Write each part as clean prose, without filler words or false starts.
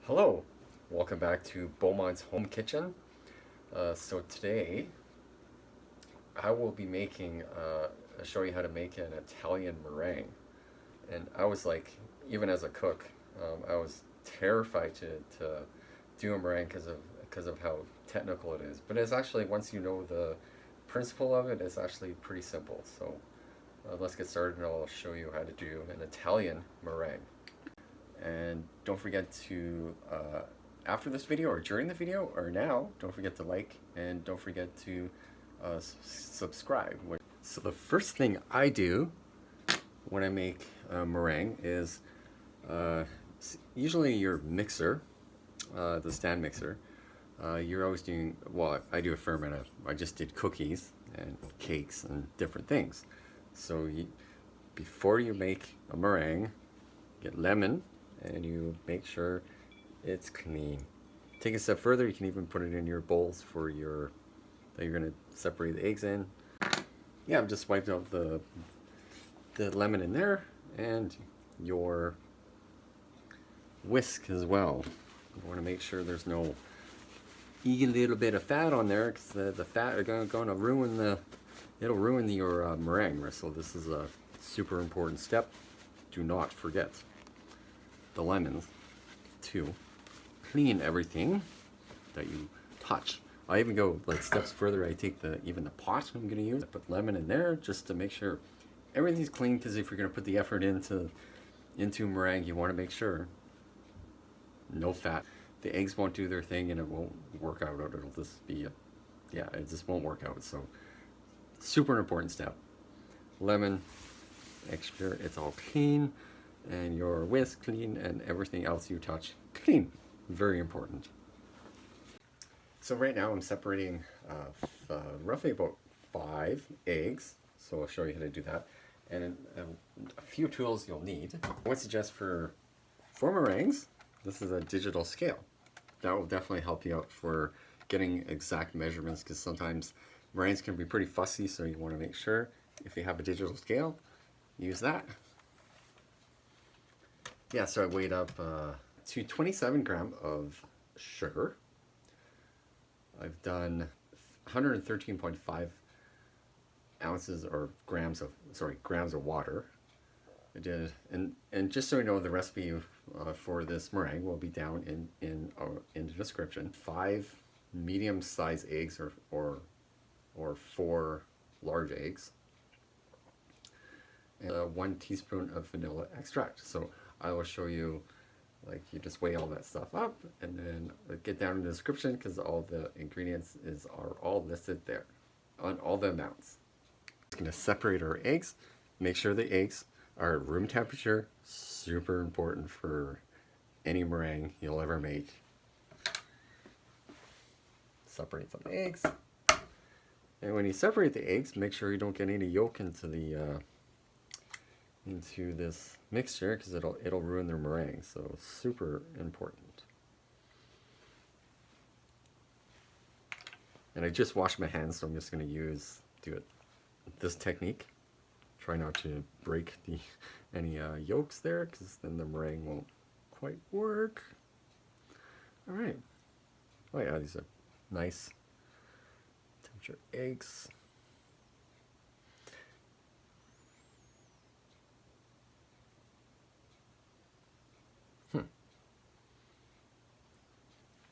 Hello, welcome back to Beaumont's Home Kitchen. So today I will be making, show you how to make an Italian meringue. And I was like, even as a cook, I was terrified to do a meringue because of how technical it is. But it's actually, once you know the principle of it, it's actually pretty simple. So let's get started and I'll show you how to do an Italian meringue. And don't forget to, after this video or during the video or now, don't forget to like and don't forget to subscribe. So the first thing I do when I make a meringue is usually your mixer, the stand mixer, you're always doing, well, I do a fair amount of, I just did cookies and cakes and different things. So before you make a meringue, get lemon, and you make sure it's clean. Take a step further, you can even put it in your bowls for your, that you're gonna separate the eggs in. Yeah, I've just wiped out the lemon in there, and your whisk as well. You wanna make sure there's no little bit of fat on there, because the fat are gonna ruin it'll ruin your meringue. So this is a super important step. Do not forget the lemons to clean everything that you touch. I even go like steps further. I take even the pot I'm going to use, I put lemon in there just to make sure everything's clean, because if you're going to put the effort into meringue, you want to make sure no fat. The eggs won't do their thing and it won't work out. It'll just be yeah, it just won't work out. So super important step. Lemon, make sure it's all clean, and your whisk clean, and everything else you touch clean. Very important. So right now I'm separating roughly about 5 eggs. So I'll show you how to do that. And a few tools you'll need. I would suggest for meringues, this is a digital scale. That will definitely help you out for getting exact measurements, because sometimes meringues can be pretty fussy, so you want to make sure if you have a digital scale, use that. Yeah, so I weighed up to 27 grams of sugar. I've done 113.5 ounces or grams of water. I did, and just so you know, the recipe for this meringue will be down in the description. 5 medium-sized eggs or 4 large eggs, and 1 teaspoon of vanilla extract. So I will show you, like, you just weigh all that stuff up and then get down in the description, because all the ingredients are all listed there on all the amounts. We're going to separate our eggs. Make sure the eggs are at room temperature. Super important for any meringue you'll ever make. Separate some eggs. And when you separate the eggs, make sure you don't get any yolk into this mixture, because it'll ruin their meringue. So super important. And I just washed my hands, so I'm just going to do it this technique. Try not to break any yolks there, because then the meringue won't quite work. All right. Oh yeah, these are nice temperature eggs.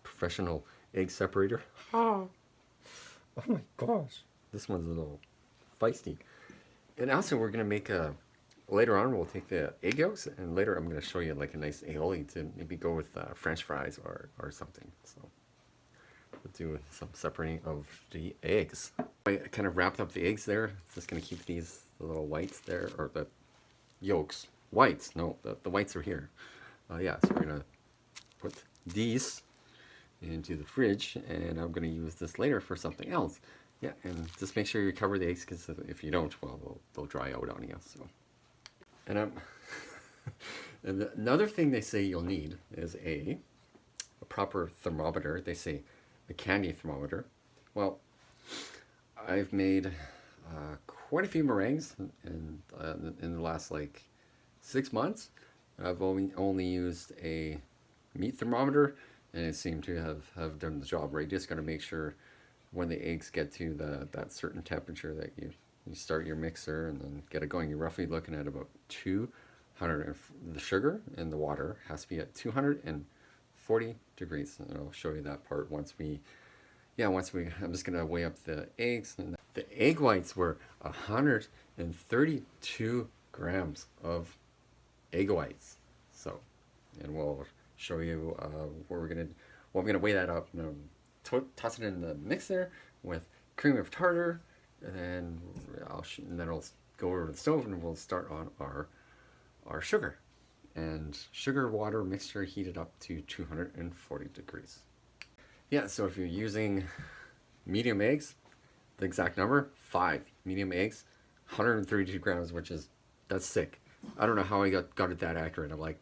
Professional egg separator. Oh my gosh. This one's a little feisty. And also we're going to make later on we'll take the egg yolks, and later I'm going to show you like a nice aioli to maybe go with French fries or something. So we'll do some separating of the eggs. I kind of wrapped up the eggs there. Just going to keep the little whites there, or the yolks. Whites, no, the whites are here. Yeah, so we're going to put these into the fridge, and I'm going to use this later for something else. Yeah, and just make sure you cover the eggs, because if you don't, well, they'll dry out on you. So, and and another thing they say you'll need is a proper thermometer. They say a candy thermometer. Well, I've made quite a few meringues in the last like 6 months. I've only used a meat thermometer, and it seemed to have done the job right. Just got to make sure when the eggs get to that certain temperature that you start your mixer and then get it going. You're roughly looking at about 200. The sugar and the water has to be at 240 degrees. And I'll show you that part once we. I'm just gonna weigh up the eggs. And the egg whites were 132 grams of egg whites. So, and we'll show you what we're gonna weigh that up. And, toss it in the mixer with cream of tartar, and then I'll go over to the stove and we'll start on our sugar. And sugar water mixture heated up to 240 degrees. Yeah, so if you're using medium eggs, the exact number, 5 medium eggs, 132 grams, that's sick. I don't know how I got it that accurate. I'm like,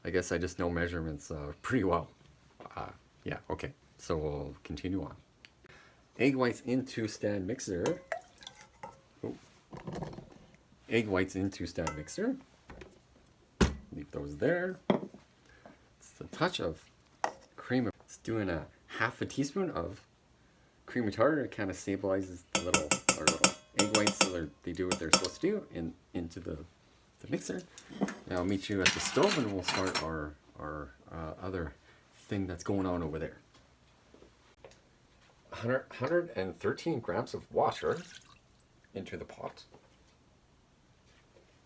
I guess I just know measurements pretty well. Yeah, okay, so we'll continue on. Egg whites into stand mixer. Oh. Egg whites into stand mixer. Leave those there. It's a touch of cream. It's doing a half a teaspoon of cream of tartar. It kind of stabilizes our little egg whites so they do what they're supposed to do into the mixer. Now I'll meet you at the stove and we'll start our other thing that's going on over there. 113 grams of water into the pot.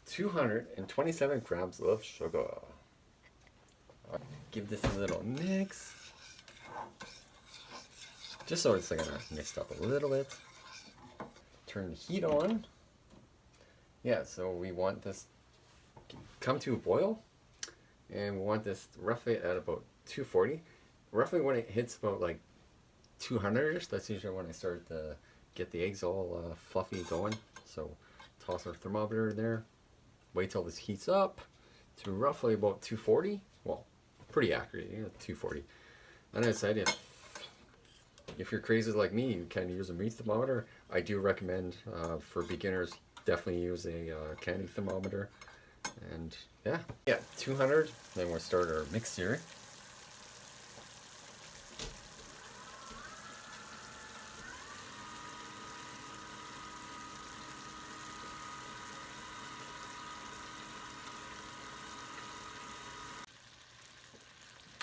227 grams of sugar. Give this a little mix. Just so it's gonna mix up a little bit. Turn the heat on. Yeah, so we want this come to a boil, and we want this roughly at about 240. Roughly when it hits about like 200ish, that's usually when I start to get the eggs all fluffy going. So toss our thermometer in there. Wait till this heats up to roughly about 240. Well, pretty accurate, 240. And I said, if you're crazy like me, you can use a meat thermometer. I do recommend for beginners, definitely use a candy thermometer. And yeah, 200. Then we'll start our mixer.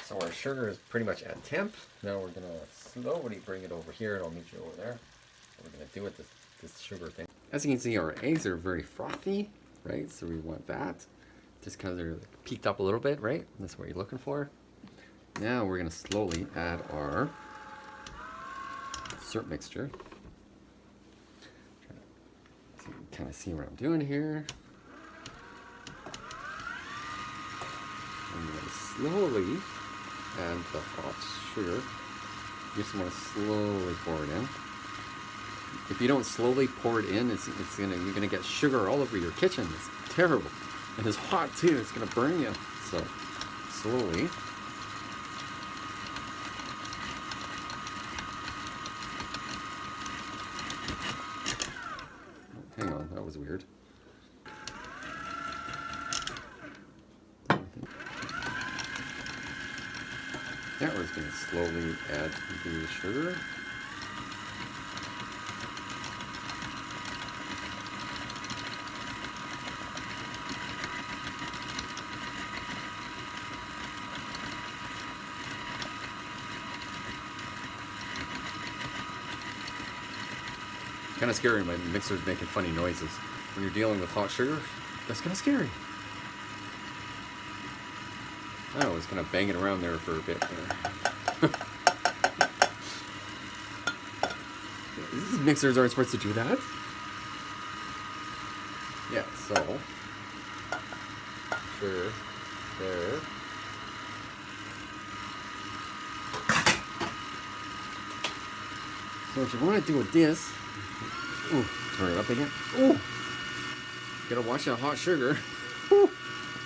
So our sugar is pretty much at temp. Now we're gonna slowly bring it over here, and I'll meet you over there. What we're gonna do with this sugar thing. As you can see, our eggs are very frothy, right? So we want that. Just because they're peaked up a little bit, right? That's what you're looking for. Now we're gonna slowly add our syrup mixture. Kind of see what I'm doing here. I'm gonna slowly add the hot sugar. You just want to slowly pour it in. If you don't slowly pour it in, you're gonna get sugar all over your kitchen. It's terrible. And it's hot too. It's gonna burn you. So slowly. Oh, hang on, that was weird. Yeah, we're just going to slowly add the sugar. Kind of scary, my mixer's making funny noises. When you're dealing with hot sugar, that's kind of scary. I was kind of banging around there for a bit. These mixers aren't supposed to do that. Yeah, so sugar there. So what you want to do with this, ooh, turn it up again. Ooh, gotta watch that hot sugar. Ooh,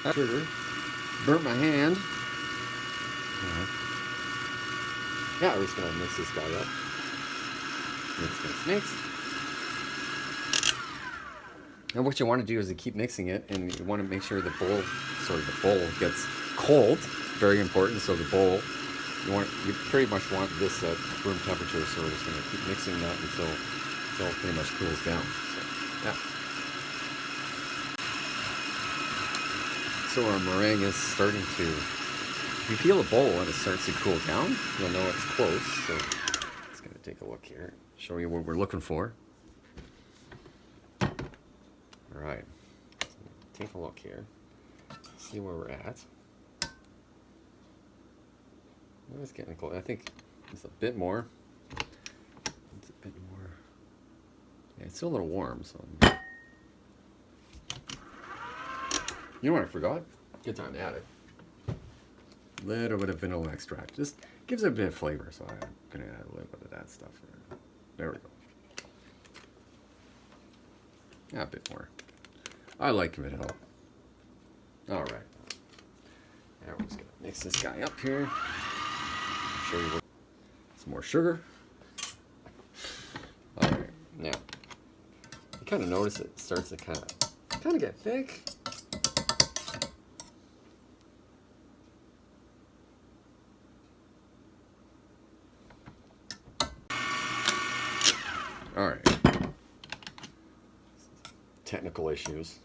that sugar. Burnt my hand. Yeah, we're just gonna mix this guy up. Mix. And what you want to do is to keep mixing it, and you want to make sure the bowl gets cold. very important. So the bowl, you pretty much want this at room temperature. So we're just going to keep mixing that until it pretty much cools down. So yeah. So our meringue is starting to. If you feel a bowl and it starts to cool down, you'll know it's close. So it's going to take a look here, show you what we're looking for. All right, so take a look here, see where we're at. It's getting close. I think it's a bit more. It's a bit more. Yeah, it's still a little warm. So you know what I forgot? Good time to add it. Little bit of vanilla extract. Just gives it a bit of flavor, so I'm gonna add a little bit of that stuff here. There we go. Yeah, a bit more. I like vanilla. All right. Now we're just gonna mix this guy up here. Show you what. Some more sugar. All right. Now you kind of notice it starts to kind of get thick. All right. Technical issues.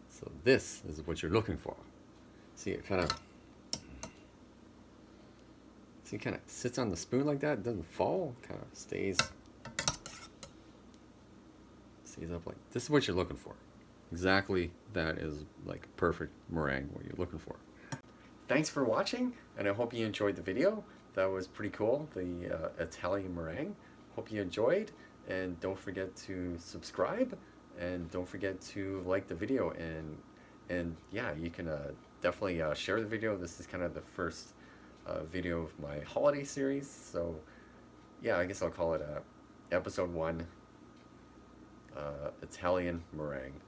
So this is what you're looking for. See, it kind of sits on the spoon like that. It doesn't fall. Kind of stays up like this. Is what you're looking for. Exactly, that is like perfect meringue. What you're looking for. Thanks for watching, and I hope you enjoyed the video. That was pretty cool. The Italian meringue. Hope you enjoyed, and don't forget to subscribe, and don't forget to like the video, and yeah, you can definitely share the video. This is kind of the first video of my holiday series, so yeah, I guess I'll call it episode 1 Italian meringue.